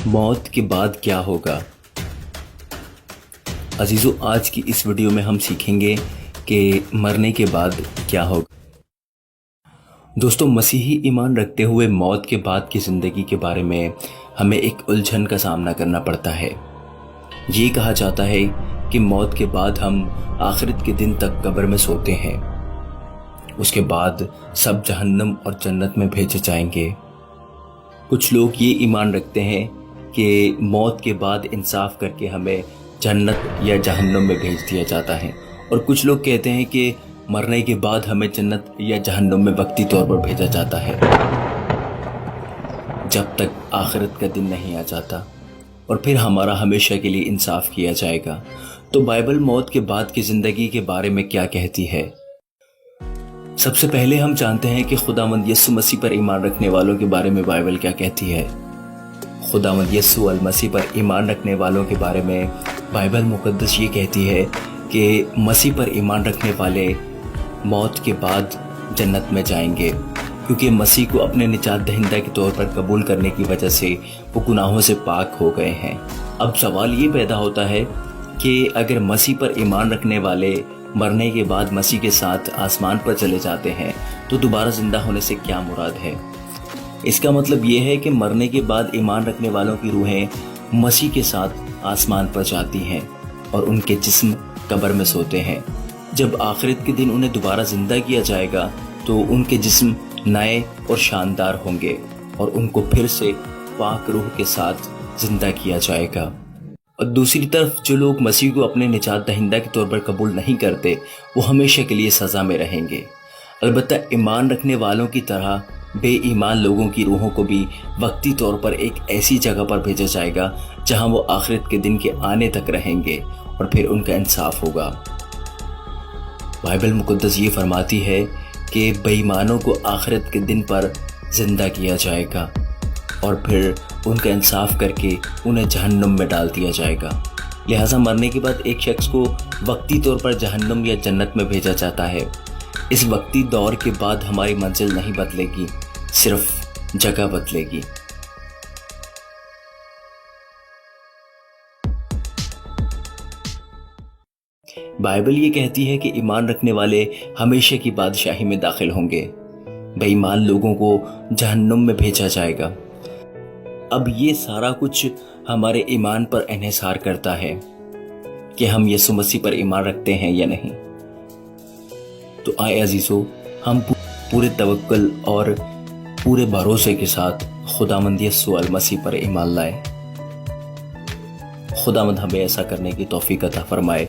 موت کے بعد کیا ہوگا؟ عزیزو، آج کی اس ویڈیو میں ہم سیکھیں گے کہ مرنے کے بعد کیا ہوگا۔ دوستو، مسیحی ایمان رکھتے ہوئے موت کے بعد کی زندگی کے بارے میں ہمیں ایک الجھن کا سامنا کرنا پڑتا ہے۔ یہ کہا جاتا ہے کہ موت کے بعد ہم آخرت کے دن تک قبر میں سوتے ہیں، اس کے بعد سب جہنم اور جنت میں بھیجے جائیں گے۔ کچھ لوگ یہ ایمان رکھتے ہیں کہ موت کے بعد انصاف کر کے ہمیں جنت یا جہنم میں بھیج دیا جاتا ہے، اور کچھ لوگ کہتے ہیں کہ مرنے کے بعد ہمیں جنت یا جہنم میں وقتی طور پر بھیجا جاتا ہے جب تک آخرت کا دن نہیں آ جاتا، اور پھر ہمارا ہمیشہ کے لیے انصاف کیا جائے گا۔ تو بائبل موت کے بعد کی زندگی کے بارے میں کیا کہتی ہے؟ سب سے پہلے ہم جانتے ہیں کہ خداوند یسوع مسیح پر ایمان رکھنے والوں کے بارے میں بائبل کیا کہتی ہے۔ خداوند یسوع المسیح پر ایمان رکھنے والوں کے بارے میں بائبل مقدس یہ کہتی ہے کہ مسیح پر ایمان رکھنے والے موت کے بعد جنت میں جائیں گے، کیونکہ مسیح کو اپنے نجات دہندہ کے طور پر قبول کرنے کی وجہ سے وہ گناہوں سے پاک ہو گئے ہیں۔ اب سوال یہ پیدا ہوتا ہے کہ اگر مسیح پر ایمان رکھنے والے مرنے کے بعد مسیح کے ساتھ آسمان پر چلے جاتے ہیں تو دوبارہ زندہ ہونے سے کیا مراد ہے؟ اس کا مطلب یہ ہے کہ مرنے کے بعد ایمان رکھنے والوں کی روحیں مسیح کے ساتھ آسمان پر جاتی ہیں اور ان کے جسم قبر میں سوتے ہیں۔ جب آخرت کے دن انہیں دوبارہ زندہ کیا جائے گا تو ان کے جسم نئے اور شاندار ہوں گے، اور ان کو پھر سے پاک روح کے ساتھ زندہ کیا جائے گا۔ اور دوسری طرف جو لوگ مسیح کو اپنے نجات دہندہ کے طور پر قبول نہیں کرتے، وہ ہمیشہ کے لیے سزا میں رہیں گے۔ البتہ ایمان رکھنے والوں کی طرح بے ایمان لوگوں کی روحوں کو بھی وقتی طور پر ایک ایسی جگہ پر بھیجا جائے گا جہاں وہ آخرت کے دن کے آنے تک رہیں گے، اور پھر ان کا انصاف ہوگا۔ بائبل مقدس یہ فرماتی ہے کہ بے ایمانوں کو آخرت کے دن پر زندہ کیا جائے گا، اور پھر ان کا انصاف کر کے انہیں جہنم میں ڈال دیا جائے گا۔ لہٰذا مرنے کے بعد ایک شخص کو وقتی طور پر جہنم یا جنت میں بھیجا جاتا ہے۔ اس وقتی دور کے بعد ہماری منزل نہیں بدلے گی، صرف جگہ بدلے گی۔ بائبل یہ کہتی ہے کہ ایمان رکھنے والے ہمیشہ کی بادشاہی میں داخل ہوں گے، بے ایمان لوگوں کو جہنم میں بھیجا جائے گا۔ اب یہ سارا کچھ ہمارے ایمان پر انحصار کرتا ہے کہ ہم یسوع مسیح پر ایمان رکھتے ہیں یا نہیں۔ تو آئے عزیزو، ہم پورے توکل اور پورے بھروسے کے ساتھ خداوند یسوع المسیح پر ایمان لائیں۔ خداوند ہمیں ایسا کرنے کی توفیق عطا فرمائے۔